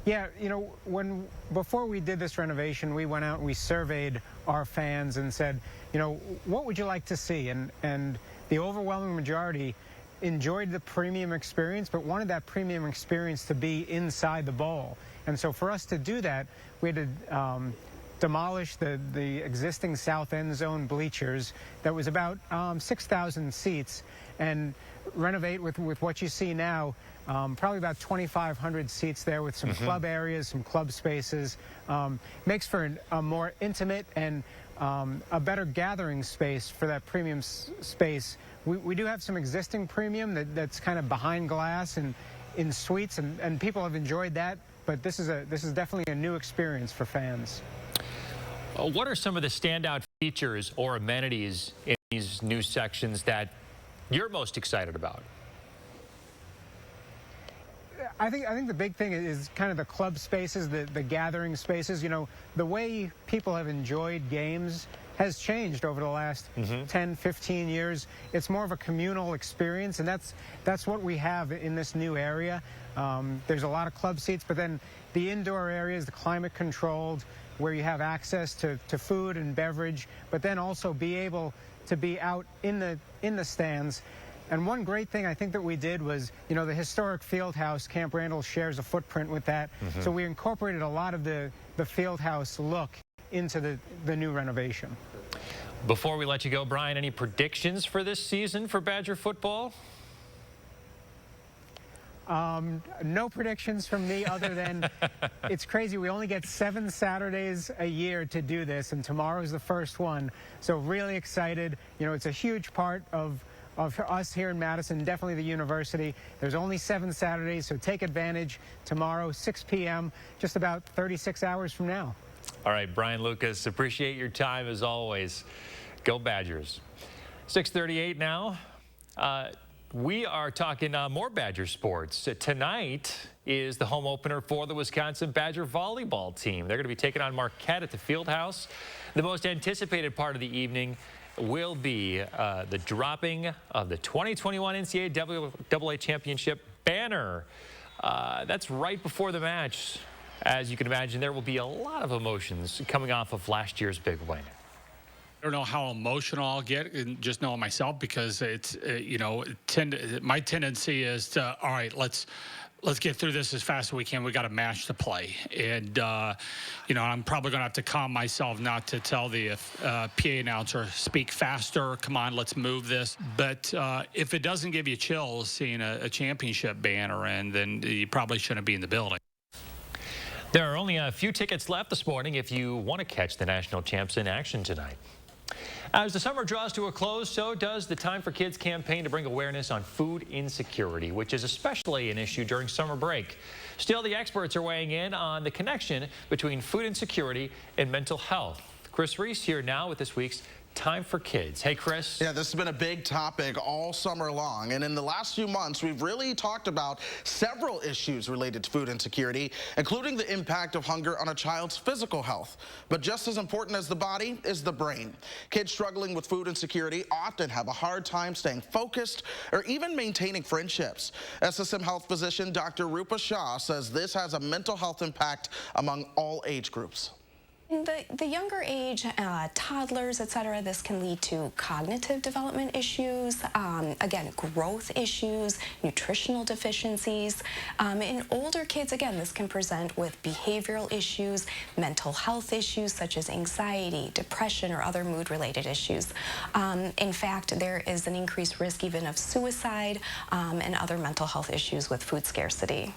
Yeah, you know, before we did this renovation, we went out and we surveyed our fans and said, you know, what would you like to see? And the overwhelming majority enjoyed the premium experience, but wanted that premium experience to be inside the bowl. And so for us to do that, we had to demolish the existing south end zone bleachers that was about 6,000 seats and renovate with what you see now, probably about 2,500 seats there with some club areas, some club spaces. Makes for a more intimate and a better gathering space for that premium space. We do have some existing premium that's kind of behind glass and in suites, and people have enjoyed that, but this is definitely a new experience for fans.
What are some of the standout features or amenities in these new sections that you're most excited about?
I think the big thing is kind of the club spaces, the gathering spaces. You know, the way people have enjoyed games has changed over the last 10, 15 years. It's more of a communal experience, and that's what we have in this new area. There's a lot of club seats, but then the indoor areas, the climate controlled, where you have access to food and beverage, but then also be able to be out in the stands. And one great thing I think that we did was, you know, the historic field house, Camp Randall shares a footprint with that. So we incorporated a lot of the field house look into the new renovation.
Before we let you go, Brian, any predictions for this season for Badger football?
No predictions from me other than it's crazy. We only get 7 Saturdays a year to do this, and tomorrow's the first one. So really excited. You know, it's a huge part of of us here in Madison, definitely the university. There's only 7 Saturdays, so take advantage. Tomorrow, 6 p.m., just about 36 hours from now.
All right, Brian Lucas, appreciate your time as always. Go Badgers. 6:38 now. We are talking more Badger sports. Tonight is the home opener for the Wisconsin Badger volleyball team. They're going to be taking on Marquette at the Fieldhouse. The most anticipated part of the evening will be the dropping of the 2021 NCAA Championship banner. That's right before the match. As you can imagine, there will be a lot of emotions coming off of last year's big win.
I don't know how emotional I'll get, and just knowing myself, because it's you know, my tendency is to, all right, let's get through this as fast as we can. We got a match to play, and you know, I'm probably going to have to calm myself not to tell the PA announcer, speak faster, come on, let's move this. But if it doesn't give you chills seeing a championship banner in, then you probably shouldn't be in the building.
There are only a few tickets left this morning if you want to catch the national champs in action tonight. As the summer draws to a close, so does the Time for Kids campaign to bring awareness on food insecurity, which is especially an issue during summer break. Still, the experts are weighing in on the connection between food insecurity and mental health. Chris Reese here now with this week's Time for Kids. Hey, Chris.
Yeah, this has been a big topic all summer long, and in the last few months, we've really talked about several issues related to food insecurity, including the impact of hunger on a child's physical health. But just as important as the body is the brain. Kids struggling with food insecurity often have a hard time staying focused or even maintaining friendships. SSM health physician Dr. Rupa Shah says this has a mental health impact among all age groups.
In the younger age, toddlers, etc., this can lead to cognitive development issues, again, growth issues, nutritional deficiencies. In older kids, again, this can present with behavioral issues, mental health issues such as anxiety, depression, or other mood-related issues. In fact, there is an increased risk even of suicide and other mental health issues with food scarcity.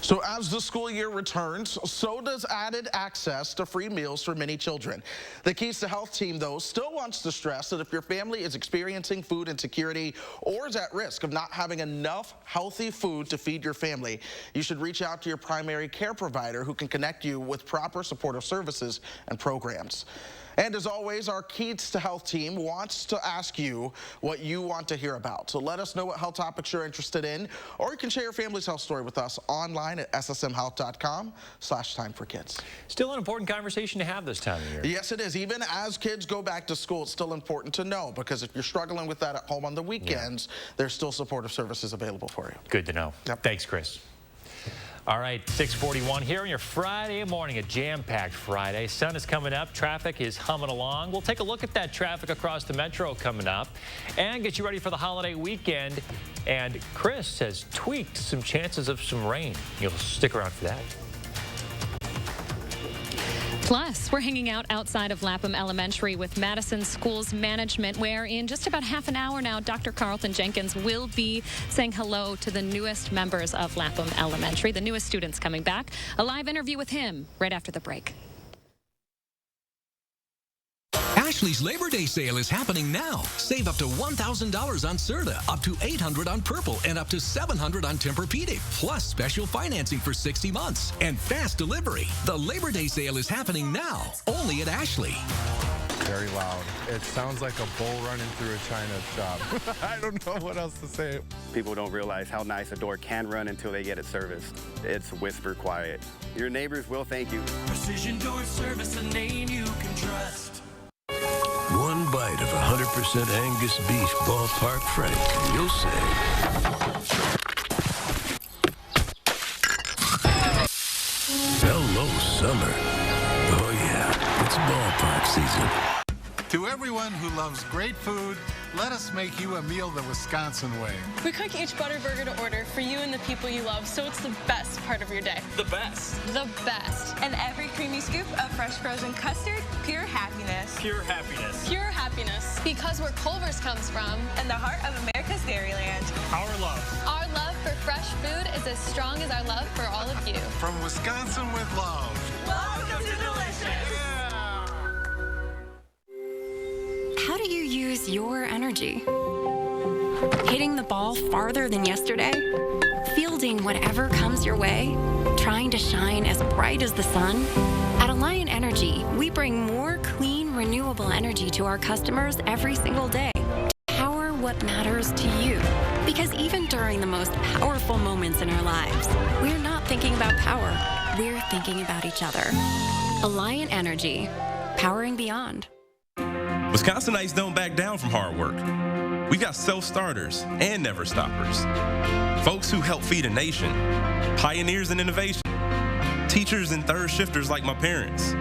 So as the school year returns, so does added access to free meals for many children. The Keys to Health team, though, still wants to stress that if your family is experiencing food insecurity or is at risk of not having enough healthy food to feed your family, you should reach out to your primary care provider who can connect you with proper supportive services and programs. And as always, our Keys to Health team wants to ask you what you want to hear about. So let us know what health topics you're interested in, or you can share your family's health story with us online at ssmhealth.com/timeforkids.
Still an important conversation to have this time of year.
Yes, it is. Even as kids go back to school, it's still important to know, because if you're struggling with that at home on the weekends, there's still supportive services available for you.
Good to know. Yep. Thanks, Chris. All right, 6:41 here on your Friday morning, a jam-packed Friday. Sun is coming up. Traffic is humming along. We'll take a look at that traffic across the metro coming up and get you ready for the holiday weekend. And Chris has tweaked some chances of some rain. You'll stick around for that.
Plus, we're hanging out outside of Lapham Elementary with Madison Schools Management, where in just about half an hour now, Dr. Carlton Jenkins will be saying hello to the newest members of Lapham Elementary, the newest students coming back. A live interview with him right after the break.
Ashley's Labor Day sale is happening now. Save up to $1,000 on Serta, up to $800 on Purple, and up to $700 on Tempur-Pedic, plus special financing for 60 months and fast delivery. The Labor Day sale is happening now, only at Ashley.
Very loud. It sounds like a bull running through a china shop. I don't know what else to say.
People don't realize how nice a door can run until they get it serviced. It's whisper quiet. Your neighbors will thank you.
Precision Door Service, a name you can trust.
One bite of 100% Angus beef ballpark frank, and you'll say, hello, summer. Oh yeah, it's ballpark season.
To everyone who loves great food, let us make you a meal the Wisconsin way.
We cook each butter burger to order for you and the people you love, so it's the best part of your day.
The best.
The best.
And every creamy scoop of fresh frozen custard, pure happiness. Pure happiness.
Pure happiness. Because where Culver's comes from.
And the heart of America's Dairyland. Our love.
Our love for fresh food is as strong as our love for all of you.
From Wisconsin with love.
Welcome to Delicious.
How do you use
is your energy? Hitting the ball farther than yesterday? Fielding whatever comes your way? Trying to shine as bright as the sun? At Alliant Energy, we bring more clean, renewable energy to our customers every single day to power what matters to you. Because even during the most powerful moments in our lives, we're not thinking about power, we're thinking about each other. Alliant Energy, powering beyond.
Wisconsinites don't back down from hard work. We got self-starters and never-stoppers. Folks who help feed a nation. Pioneers in innovation. Teachers and third-shifters like my parents.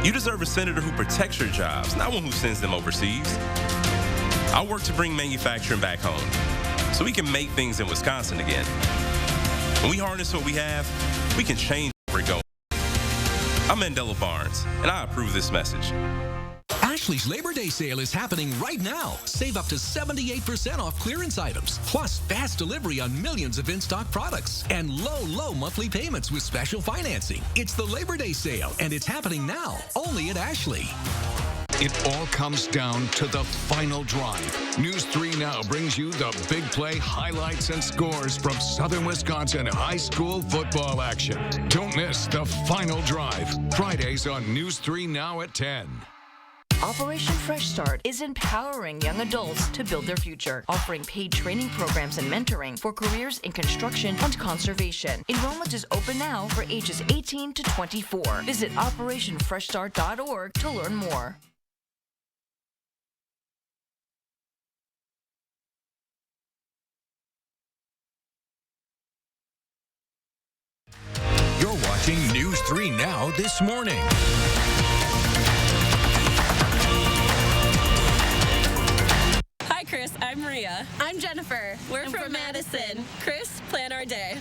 You deserve a senator who protects your jobs, not one who sends them overseas. I work to bring manufacturing back home so we can make things in Wisconsin again. When we harness what we have, we can change where we're going. I'm Mandela Barnes, and I approve this message.
Ashley's Labor Day sale is happening right now. Save up to 78% off clearance items, plus fast delivery on millions of in-stock products, and low monthly payments with special financing. It's the Labor Day sale, and it's happening now, only at Ashley.
It all comes down to the final drive. News 3 Now brings you the big play highlights and scores from Southern Wisconsin high school football action. Don't miss the final drive. Fridays on News 3 Now at 10.
Operation Fresh Start is empowering young adults to build their future, offering paid training programs and mentoring for careers in construction and conservation. Enrollment is open now for ages 18 to 24. Visit OperationFreshStart.org to learn more.
You're watching News 3 Now this morning.
Hi, Chris. I'm Maria.
I'm Jennifer.
We're from Madison. Chris, plan our day.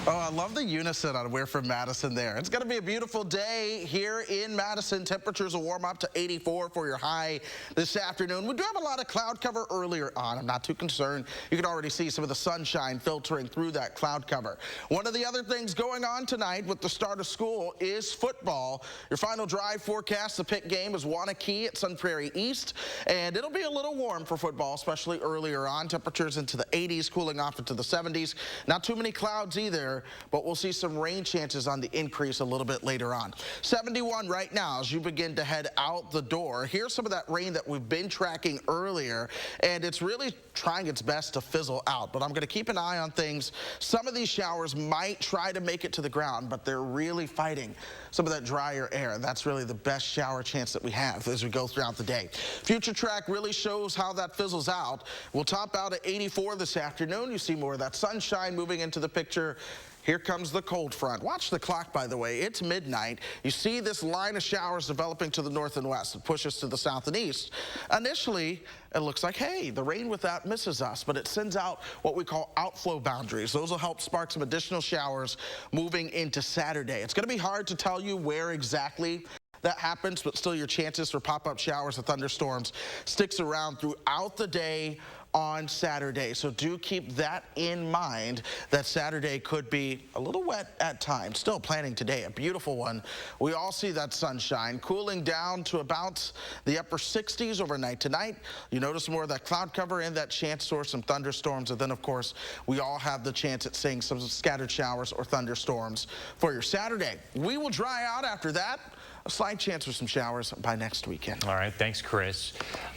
Oh, I love the unison on We're from Madison there. It's going to be a beautiful day here in Madison. Temperatures will warm up to 84 for your high this afternoon. We do have a lot of cloud cover earlier on. I'm not too concerned. You can already see some of the sunshine filtering through that cloud cover. One of the other things going on tonight with the start of school is football. Your final drive forecast, the Pitt game is Wanakee at Sun Prairie East, and it'll be a little warm for football, especially earlier on. Temperatures into the 80s, cooling off into the 70s. Not too many clouds either, but we'll see some rain chances on the increase a little bit later on. 71 right now as you begin to head out the door. Here's some of that rain that we've been tracking earlier, and it's really trying its best to fizzle out, but I'm going to keep an eye on things. Some of these showers might try to make it to the ground, but they're really fighting some of that drier air, and that's really the best shower chance that we have as we go throughout the day. Future track really shows how that fizzles out. We'll top out at 84 this afternoon. You see more of that sunshine moving into the picture. Here comes the cold front. Watch the clock, by the way. It's midnight. You see this line of showers developing to the north and west. It pushes to the south and east. Initially, it looks like, hey, the rain with that misses us, but it sends out what we call outflow boundaries. Those will help spark some additional showers moving into Saturday. It's going to be hard to tell you where exactly that happens, but still your chances for pop-up showers and thunderstorms sticks around throughout the day on Saturday. So do keep that in mind, that Saturday could be a little wet at times. Still planning today, a beautiful one. We all see that sunshine cooling down to about the upper 60s overnight tonight. You notice more of that cloud cover and that chance for some thunderstorms. And then, of course, we all have the chance at seeing some scattered showers or thunderstorms for your Saturday. We will dry out after that. A slight chance for some showers by next weekend.
All right, thanks, Chris.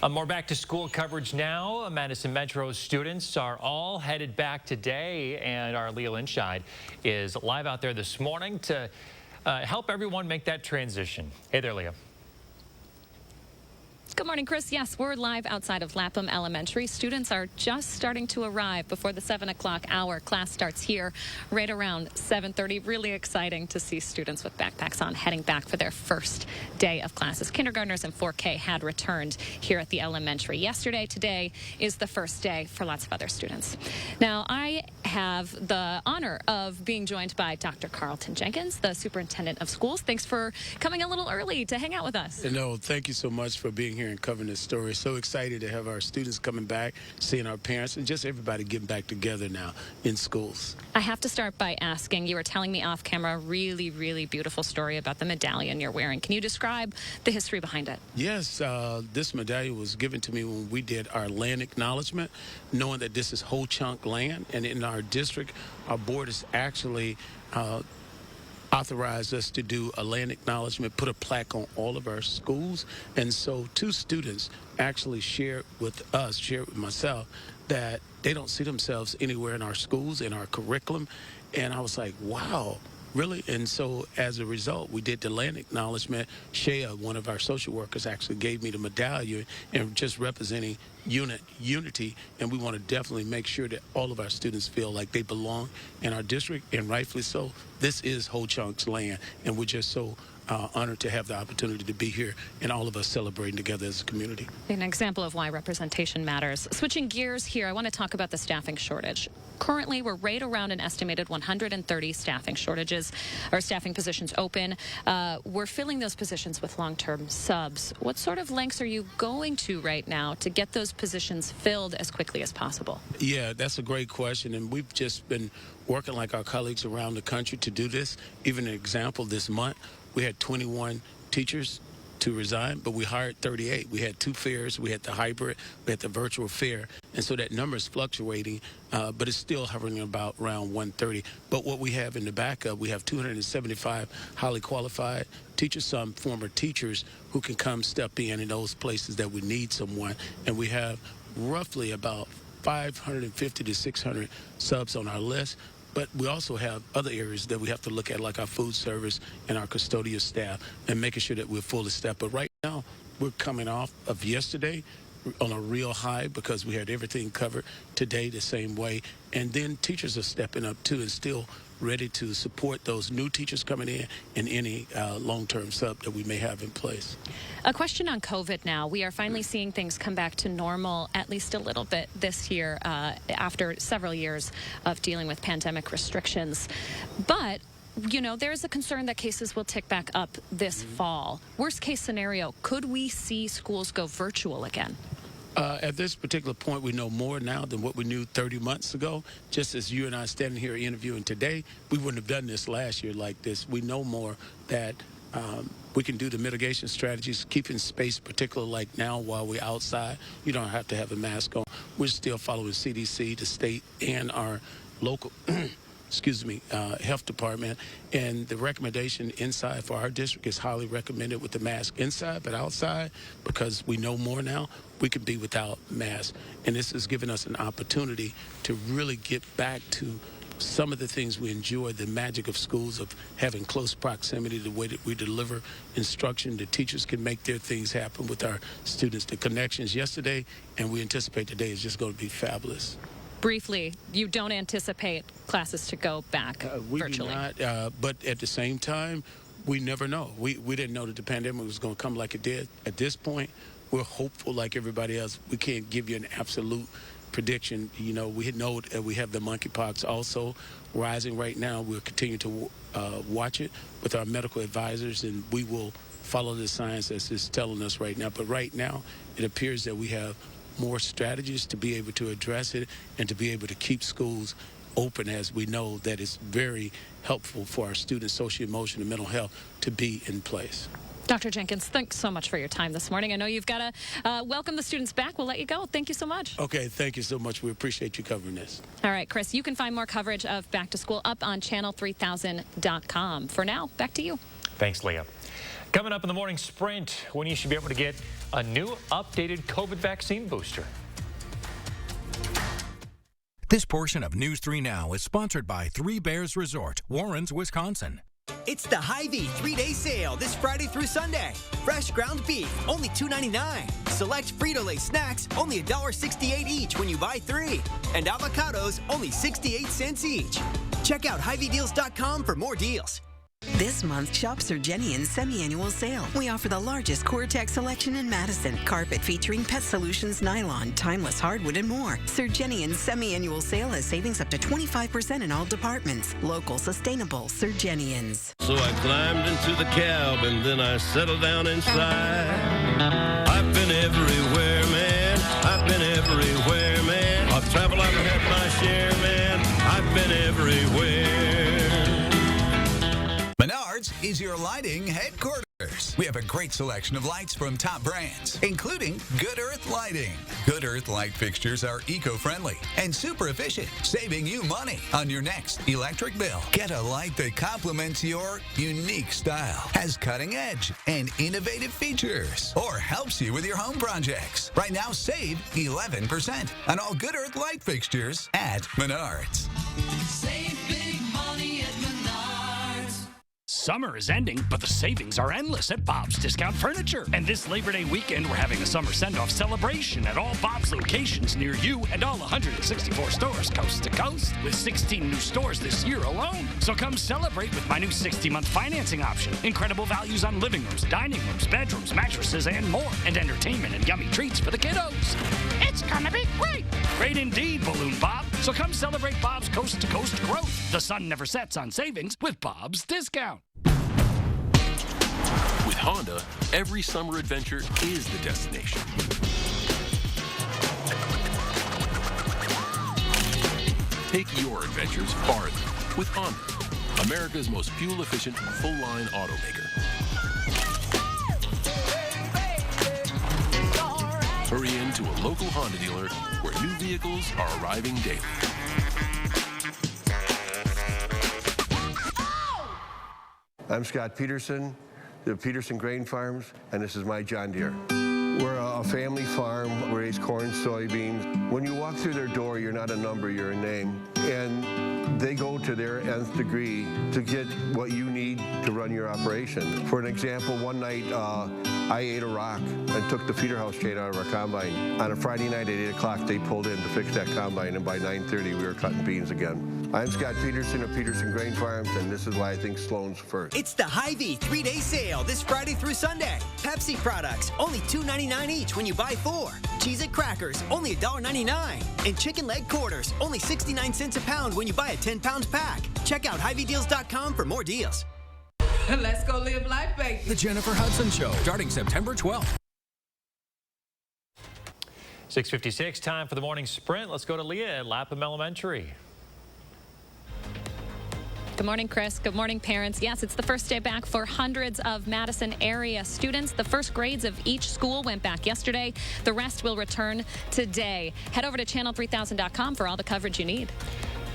More back to school coverage now. Madison Metro students are all headed back today, and our Leah Linscheid is live out there this morning to help everyone make that transition. Hey there, Leah.
Good morning, Chris. Yes, we're live outside of Lapham Elementary. Students are just starting to arrive before the 7 o'clock hour. Class starts here right around 7:30. Really exciting to see students with backpacks on heading back for their first day of classes. Kindergartners and 4K had returned here at the elementary yesterday. Today is the first day for lots of other students. Now, I have the honor of being joined by Dr. Carlton Jenkins, the superintendent of schools. Thanks for coming a little early to hang out with us.
No, thank you so much for being here
here and covering this story. So excited to have our students coming back, seeing our parents, and just everybody getting back together now in schools.
I have to start by asking, you were telling me off camera a really, really beautiful story about the medallion you're wearing. Can you describe the history behind it?
Yes, this medallion was given to me when we did our land acknowledgement, knowing that this is whole chunk land, and in our district, our board has actually authorized us to do a land acknowledgement, put a plaque on all of our schools. And so 2 students actually shared with myself, that they don't see themselves anywhere in our schools, in our curriculum. And I was like, wow, really? And so as a result, we did the land acknowledgement. Shea, one of our social workers, actually gave me the medallion, and just representing unity. And we want to definitely make sure that all of our students feel like they belong in our district, and rightfully so. This is Whole Chunk's land, and we're just so honored to have the opportunity to be here and all of us celebrating together as a community.
An example of why representation matters. Switching gears here, I want to talk about the staffing shortage. Currently, we're right around an estimated 130 staffing positions open. We're filling those positions with long-term subs. What sort of lengths are you going to right now to get those positions filled as quickly as possible?
Yeah, that's a great question, and we've just been working like our colleagues around the country to do this. Even an example, this month, we had 21 teachers to resign, but we hired 38. We had 2 fairs. We had the hybrid. We had the virtual fair. And so that number is fluctuating, but it's still hovering about around 130. But what we have in the backup, we have 275 highly qualified teachers, some former teachers who can come step in those places that we need someone. And we have roughly about 550 to 600 subs on our list. But we also have other areas that we have to look at, like our food service and our custodial staff, and making sure that we're fully staffed. But right now, we're coming off of yesterday on a real high because we had everything covered. Today, the same way. And then teachers are stepping up, too, and still ready to support those new teachers coming in and any long-term sub that we may have in place.
A question on COVID now. We are finally seeing things come back to normal, at least a little bit this year, after several years of dealing with pandemic restrictions. But you know, there's a concern that cases will tick back up this fall. Worst case scenario, could we see schools go virtual again?
At this particular point, we know more now than what we knew 30 months ago. Just as you and I standing here interviewing today, we wouldn't have done this last year like this. We know more that we can do the mitigation strategies, keeping space, particularly like now while we're outside. You don't have to have a mask on. We're still following CDC, the state, and our local health department. And the recommendation inside for our district is highly recommended with the mask inside, but outside, because we know more now, we can be without masks. And this has given us an opportunity to really get back to some of the things we enjoy, the magic of schools, of having close proximity, the way that we deliver instruction. The teachers can make their things happen with our students, the connections yesterday, and we anticipate today is just going to be fabulous.
Briefly, you don't anticipate classes to go back virtually?
We do not, but at the same time, we never know. We didn't know that the pandemic was going to come like it did. At this point, we're hopeful like everybody else. We can't give you an absolute prediction. You know, we know that we have the monkeypox also rising right now. We'll continue to watch it with our medical advisors, and we will follow the science as it's telling us right now. But right now, it appears that we have more strategies to be able to address it and to be able to keep schools open, as we know that it's very helpful for our students' social, emotional, and mental health to be in place.
Dr. Jenkins, thanks so much for your time this morning. I know you've got to welcome the students back. We'll let you go. Thank you so much.
Okay, thank you so much. We appreciate you covering this.
All right, Chris, you can find more coverage of Back to School up on channel3000.com. For now, back to you.
Thanks, Leah. Coming up in the morning sprint, when you should be able to get a new updated COVID vaccine booster.
This portion of News 3 Now is sponsored by Three Bears Resort, Warrens, Wisconsin.
It's the Hy-Vee 3-day sale this Friday through Sunday. Fresh ground beef, only $2.99. Select Frito-Lay snacks, only $1.68 each when you buy 3. And avocados, only 68 cents each. Check out HyVeeDeals.com for more deals.
This month, shop Surgenian's semi-annual sale. We offer the largest Core-Tex selection in Madison. Carpet featuring Pet Solutions nylon, timeless hardwood, and more. Surgenian's semi-annual sale has savings up to 25% in all departments. Local, sustainable Surgenian's.
So I climbed into the cab and then I settled down inside. I've been everywhere, man. I've been everywhere, man. I've traveled, I've had my share, man. I've been everywhere.
Menards is your lighting headquarters. We have a great selection of lights from top brands, including Good Earth Lighting. Good Earth light fixtures are eco-friendly and super efficient, saving you money on your next electric bill. Get a light that complements your unique style, has cutting edge and innovative features, or helps you with your home projects. Right now, save 11% on all Good Earth light fixtures at Menards.
Save big money at Menards.
Summer is ending, but the savings are endless at Bob's Discount Furniture. And this Labor Day weekend, we're having a summer send-off celebration at all Bob's locations near you and all 164 stores coast to coast, with 16 new stores this year alone. So come celebrate with my new 60-month financing option. Incredible values on living rooms, dining rooms, bedrooms, mattresses, and more. And entertainment and yummy treats for the kiddos. It's gonna be great! Great indeed, Balloon Bob. So come celebrate Bob's coast-to-coast growth. The sun never sets on savings with Bob's Discount.
With Honda, every summer adventure is the destination. Take your adventures farther with Honda, America's most fuel-efficient, full-line automaker. Hurry into a local Honda dealer where new vehicles are arriving daily.
I'm Scott Peterson, the Peterson Grain Farms, and this is my John Deere. We're a family farm. We raise corn, soybeans. When you walk through their door, you're not a number, you're a name. And they go to their nth degree to get what you need to run your operation. For an example, one night I ate a rock and took the feeder house chain out of our combine. On a Friday night at 8 o'clock, they pulled in to fix that combine, and by 9:30, we were cutting beans again. I'm Scott Peterson of Peterson Grain Farms, and this is why I think Sloan's first.
It's the Hy-Vee 3-day sale this Friday through Sunday. Pepsi products, only $2.99 each when you buy 4. Cheez-It crackers, only $1.99. And chicken leg quarters, only 69 cents a pound when you buy a 10-pound pack. Check out HyVeeDeals.com for more deals.
Let's go live life, baby.
The Jennifer Hudson Show, starting September 12th.
6:56, time for the morning sprint. Let's go to Leah at Lapham Elementary.
Good morning, Chris. Good morning, parents. Yes, it's the first day back for hundreds of Madison area students. The first grades of each school went back yesterday. The rest will return today. Head over to channel3000.com for all the coverage you need.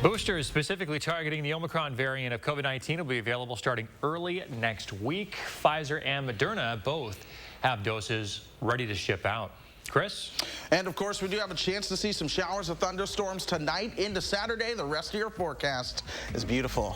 Boosters specifically targeting the Omicron variant of COVID-19 will be available starting early next week. Pfizer and Moderna both have doses ready to ship out. Chris?
And of course, we do have a chance to see some showers of thunderstorms tonight into Saturday. The rest of your forecast is beautiful.